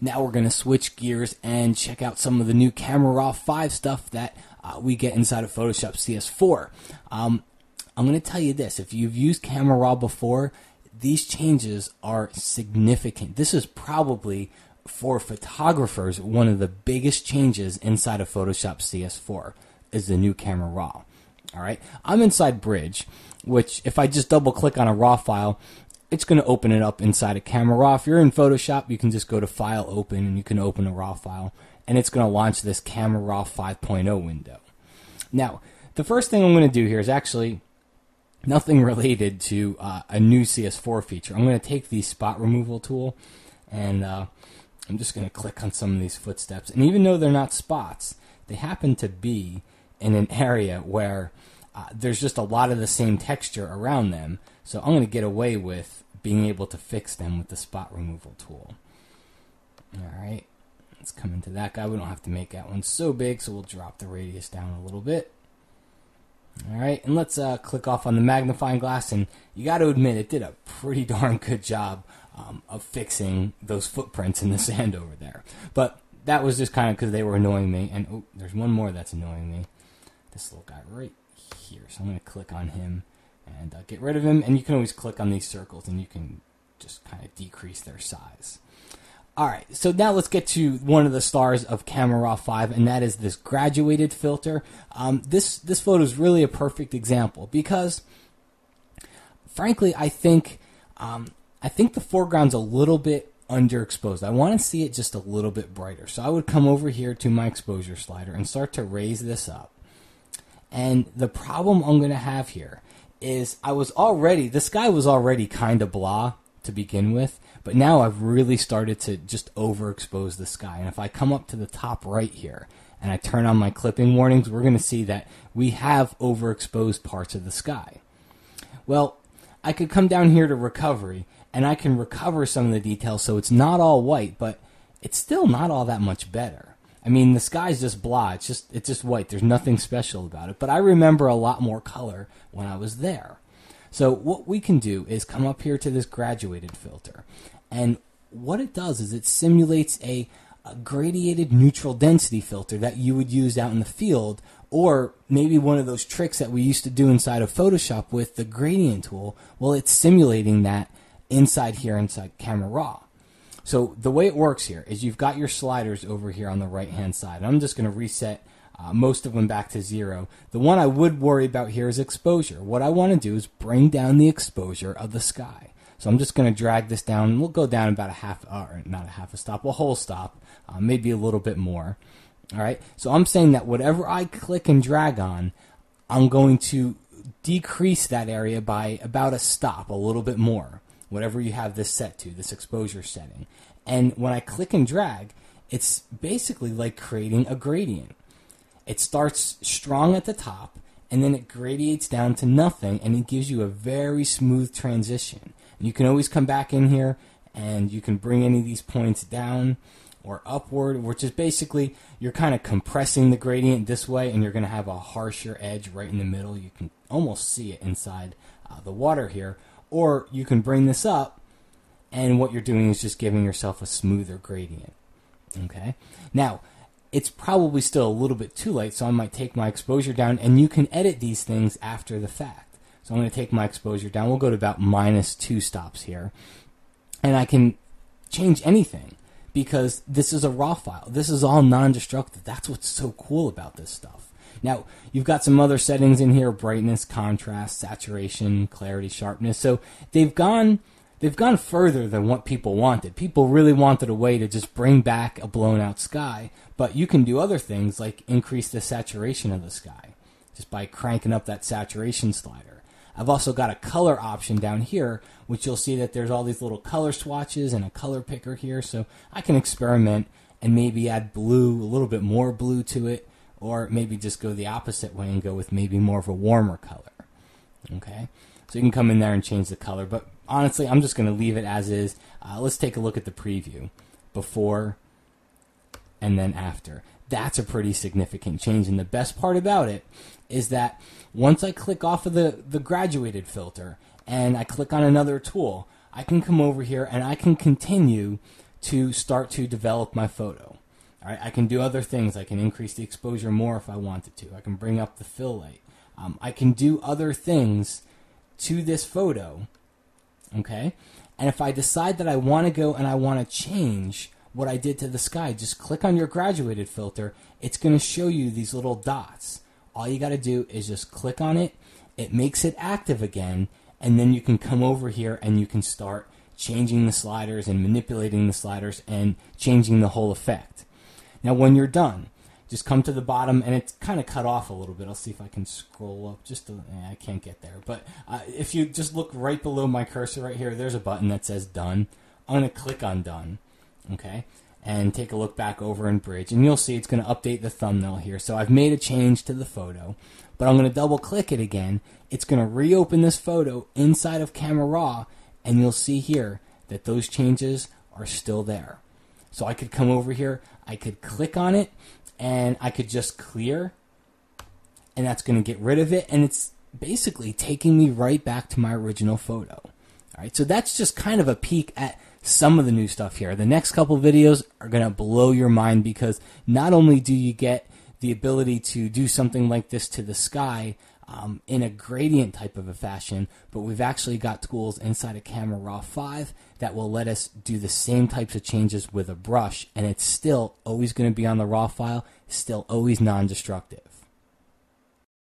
Now we're going to switch gears and check out some of the new Camera Raw 5 stuff that we get inside of Photoshop CS4. I'm going to tell you this. If you've used Camera Raw before, these changes are significant. This is probably, for photographers, one of the biggest changes inside of Photoshop CS4 is the new Camera Raw. All right, I'm inside Bridge, which if I just double click on a RAW file, it's going to open it up inside of Camera Raw. If you're in Photoshop, you can just go to File, Open, and you can open a RAW file, and it's going to launch this Camera Raw 5.0 window. Now, the first thing I'm going to do here is actually nothing related to a new CS4 feature. I'm going to take the spot removal tool, and I'm just going to click on some of these footsteps. And even though they're not spots, they happen to be in an area where there's just a lot of the same texture around them. So I'm going to get away with being able to fix them with the spot removal tool. All right, let's come into that guy. We don't have to make that one so big, so we'll drop the radius down a little bit. All right, and let's click off on the magnifying glass, and you got to admit it did a pretty darn good job of fixing those footprints in the sand over there. But that was just kind of because they were annoying me, and oh, there's one more that's annoying me. This little guy right here, so I'm going to click on him and get rid of him, and you can always click on these circles and you can just kind of decrease their size. Alright, so now let's get to one of the stars of Camera Raw 5, and that is this graduated filter. This photo is really a perfect example because, frankly, I think the foreground's a little bit underexposed. I want to see it just a little bit brighter. So I would come over here to my exposure slider and start to raise this up. And the problem I'm going to have here is the sky was already kind of blah to begin with, but now I've really started to just overexpose the sky. And if I come up to the top right here and I turn on my clipping warnings, we're going to see that we have overexposed parts of the sky. Well, I could come down here to recovery and I can recover some of the details so it's not all white, but it's still not all that much better. I mean, the sky's just blah. It's just white. There's nothing special about it. But I remember a lot more color when I was there. So what we can do is come up here to this graduated filter. And what it does is it simulates a gradiated neutral density filter that you would use out in the field, or maybe one of those tricks that we used to do inside of Photoshop with the gradient tool. Well, it's simulating that inside here, inside Camera Raw. So the way it works here is you've got your sliders over here on the right hand side. I'm just going to reset most of them back to 0. The one I would worry about here is exposure. What I want to do is bring down the exposure of the sky. So I'm just going to drag this down. We'll go down about a whole stop, maybe a little bit more. All right. So I'm saying that whatever I click and drag on, I'm going to decrease that area by about a stop, a little bit more. Whatever you have this set to, this exposure setting. And when I click and drag, it's basically like creating a gradient. It starts strong at the top, and then it gradiates down to nothing, and it gives you a very smooth transition. And you can always come back in here, and you can bring any of these points down or upward, which is basically you're kind of compressing the gradient this way, and you're going to have a harsher edge right in the middle. You can almost see it inside the water here. Or you can bring this up, and what you're doing is just giving yourself a smoother gradient. Okay? Now, it's probably still a little bit too late, so I might take my exposure down, and you can edit these things after the fact. So I'm going to take my exposure down. We'll go to about -2 stops here. And I can change anything because this is a RAW file. This is all non-destructive. That's what's so cool about this stuff. Now, you've got some other settings in here: brightness, contrast, saturation, clarity, sharpness. So they've gone further than what people wanted. People really wanted a way to just bring back a blown out sky, but you can do other things like increase the saturation of the sky just by cranking up that saturation slider. I've also got a color option down here, which you'll see that there's all these little color swatches and a color picker here, so I can experiment and maybe add blue, a little bit more blue to it, or maybe just go the opposite way and go with maybe more of a warmer color. Okay? So you can come in there and change the color. But honestly, I'm just going to leave it as is. Let's take a look at the preview. Before and then after. That's a pretty significant change. And the best part about it is that once I click off of the graduated filter and I click on another tool, I can come over here and I can continue to start to develop my photo. All right, I can do other things. I can increase the exposure more if I wanted to. I can bring up the fill light. I can do other things to this photo, okay? And if I decide that I want to go and I want to change what I did to the sky, just click on your graduated filter. It's going to show you these little dots. All you got to do is just click on it. It makes it active again, and then you can come over here and you can start changing the sliders and manipulating the sliders and changing the whole effect. Now when you're done, just come to the bottom, and it's kind of cut off a little bit. I'll see if I can scroll up just I can't get there. But if you just look right below my cursor right here, there's a button that says done. I'm going to click on done, okay, and take a look back over in Bridge, and you'll see it's going to update the thumbnail here. So I've made a change to the photo, but I'm going to double click it again. It's going to reopen this photo inside of Camera Raw, and you'll see here that those changes are still there. So I could come over here, I could click on it, and I could just clear, and that's going to get rid of it, and it's basically taking me right back to my original photo. All right, so that's just kind of a peek at some of the new stuff here. The next couple videos are going to blow your mind, because not only do you get the ability to do something like this to the sky in a gradient type of a fashion, but we've actually got tools inside of Camera Raw 5 that will let us do the same types of changes with a brush, and it's still always going to be on the raw file, still always non-destructive.